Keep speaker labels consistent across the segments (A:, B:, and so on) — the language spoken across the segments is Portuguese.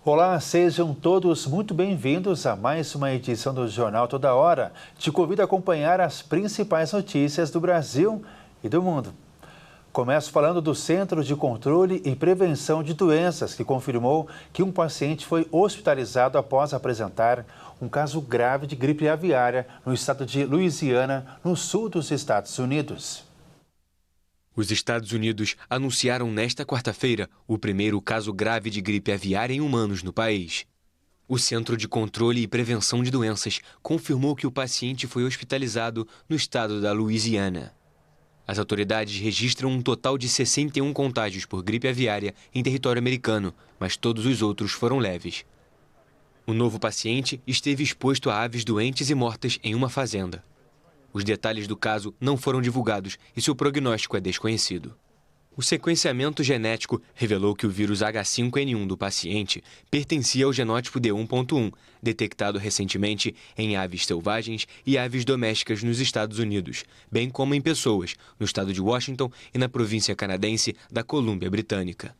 A: Olá, sejam todos muito bem-vindos a mais uma edição do Jornal Toda Hora. Te convido a acompanhar as principais notícias do Brasil e do mundo. Começo falando do Centro de Controle e Prevenção de Doenças, que confirmou que um paciente foi hospitalizado após apresentar um caso grave de gripe aviária no estado de Louisiana, no sul dos Estados Unidos.
B: Os Estados Unidos anunciaram nesta quarta-feira o primeiro caso grave de gripe aviária em humanos no país. O Centro de Controle e Prevenção de Doenças confirmou que o paciente foi hospitalizado no estado da Louisiana. As autoridades registram um total de 61 contágios por gripe aviária em território americano, mas todos os outros foram leves. O novo paciente esteve exposto a aves doentes e mortas em uma fazenda. Os detalhes do caso não foram divulgados e seu prognóstico é desconhecido. O sequenciamento genético revelou que o vírus H5N1 do paciente pertencia ao genótipo D1.1, detectado recentemente em aves selvagens e aves domésticas nos Estados Unidos, bem como em pessoas, no estado de Washington e na província canadense da Colômbia Britânica.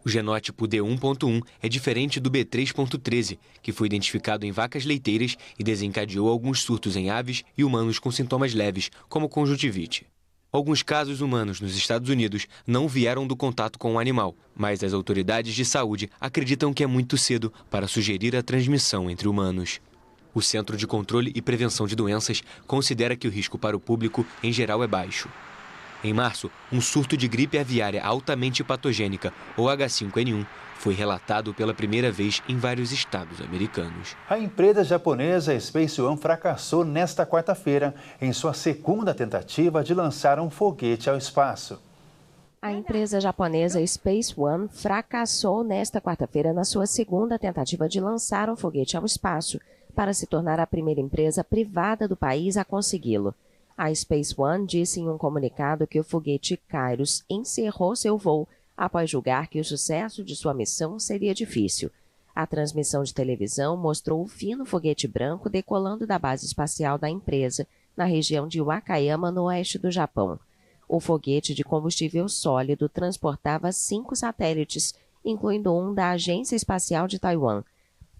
B: O genótipo D1.1 é diferente do B3.13, que foi identificado em vacas leiteiras e desencadeou alguns surtos em aves e humanos com sintomas leves, como conjuntivite. Alguns casos humanos nos Estados Unidos não vieram do contato com o animal, mas as autoridades de saúde acreditam que é muito cedo para sugerir a transmissão entre humanos. O Centro de Controle e Prevenção de Doenças considera que o risco para o público, em geral, é baixo. Em março, um surto de gripe aviária altamente patogênica, ou H5N1, foi relatado pela primeira vez em vários estados americanos.
A: A empresa japonesa Space One fracassou nesta quarta-feira em sua segunda tentativa de lançar um foguete ao espaço.
C: A empresa japonesa Space One fracassou nesta quarta-feira na sua segunda tentativa de lançar um foguete ao espaço, para se tornar a primeira empresa privada do país a consegui-lo. A Space One disse em um comunicado que o foguete Kairos encerrou seu voo após julgar que o sucesso de sua missão seria difícil. A transmissão de televisão mostrou o fino foguete branco decolando da base espacial da empresa, na região de Wakayama, no oeste do Japão. O foguete de combustível sólido transportava 5 satélites, incluindo um da Agência Espacial de Taiwan.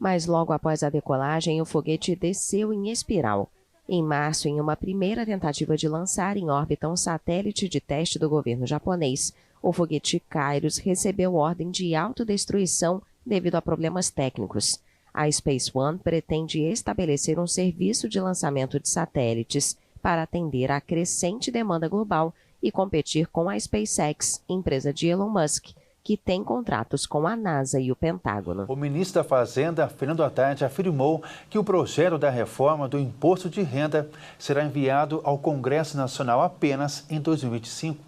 C: Mas logo após a decolagem, o foguete desceu em espiral. Em março, em uma primeira tentativa de lançar em órbita um satélite de teste do governo japonês, o foguete Kairos recebeu ordem de autodestruição devido a problemas técnicos. A Space One pretende estabelecer um serviço de lançamento de satélites para atender à crescente demanda global e competir com a SpaceX, empresa de Elon Musk, que tem contratos com a NASA e o Pentágono.
A: O ministro da Fazenda, Fernando Haddad, afirmou que o projeto da reforma do imposto de renda será enviado ao Congresso Nacional apenas em 2025.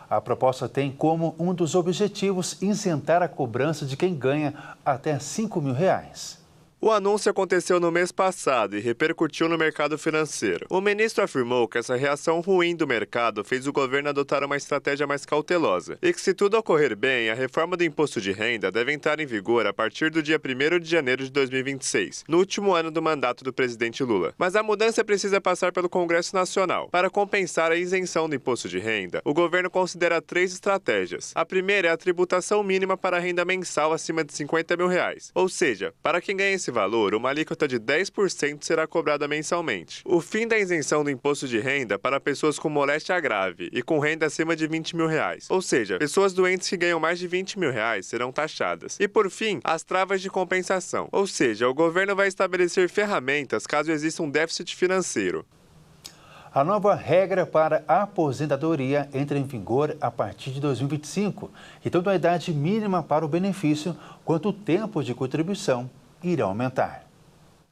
A: A proposta tem como um dos objetivos isentar a cobrança de quem ganha até R$5 mil.
D: O anúncio aconteceu no mês passado e repercutiu no mercado financeiro. O ministro afirmou que essa reação ruim do mercado fez o governo adotar uma estratégia mais cautelosa e que, se tudo ocorrer bem, a reforma do imposto de renda deve entrar em vigor a partir do dia 1º de janeiro de 2026, no último ano do mandato do presidente Lula. Mas a mudança precisa passar pelo Congresso Nacional. Para compensar a isenção do imposto de renda, o governo considera 3 estratégias. A primeira é a tributação mínima para a renda mensal acima de R$50 mil. Ou seja, para quem ganha esse valor, uma alíquota de 10% será cobrada mensalmente. O fim da isenção do imposto de renda para pessoas com moléstia grave e com renda acima de R$20 mil. Ou seja, pessoas doentes que ganham mais de R$20 mil serão taxadas. E por fim, as travas de compensação. Ou seja, o governo vai estabelecer ferramentas caso exista um déficit financeiro.
A: A nova regra para a aposentadoria entra em vigor a partir de 2025, e tanto a idade mínima para o benefício quanto o tempo de contribuição irão aumentar.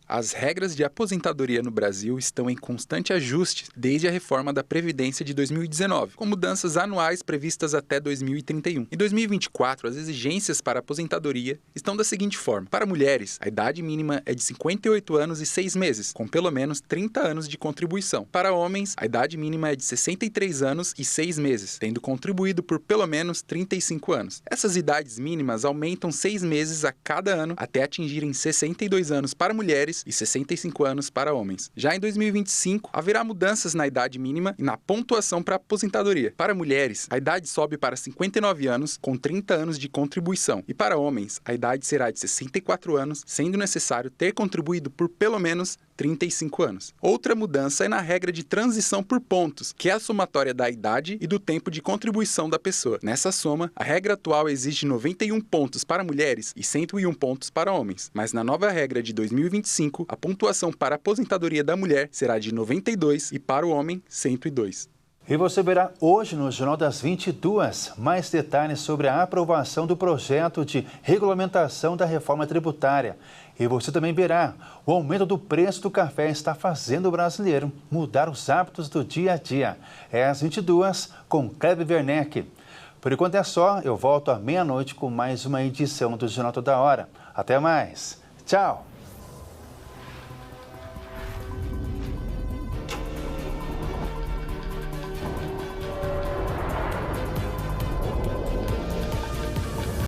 E: As regras de aposentadoria no Brasil estão em constante ajuste desde a reforma da Previdência de 2019, com mudanças anuais previstas até 2031. Em 2024, as exigências para a aposentadoria estão da seguinte forma. Para mulheres, a idade mínima é de 58 anos e 6 meses, com pelo menos 30 anos de contribuição. Para homens, a idade mínima é de 63 anos e 6 meses, tendo contribuído por pelo menos 35 anos. Essas idades mínimas aumentam 6 meses a cada ano até atingirem 62 anos para mulheres mulheres e 65 anos para homens. Já em 2025, haverá mudanças na idade mínima e na pontuação para aposentadoria. Para mulheres, a idade sobe para 59 anos, com 30 anos de contribuição. E para homens, a idade será de 64 anos, sendo necessário ter contribuído por pelo menos 35 anos. Outra mudança é na regra de transição por pontos, que é a somatória da idade e do tempo de contribuição da pessoa. Nessa soma, a regra atual exige 91 pontos para mulheres e 101 pontos para homens. Mas na nova regra de 2025, a pontuação para a aposentadoria da mulher será de 92 e para o homem, 102.
A: E você verá hoje no Jornal das 22 mais detalhes sobre a aprovação do projeto de regulamentação da reforma tributária. E você também verá o aumento do preço do café está fazendo o brasileiro mudar os hábitos do dia a dia. É às 22 com Kleber Werneck. Por enquanto é só, eu volto à meia-noite com mais uma edição do Jornal Toda Hora. Até mais. Tchau!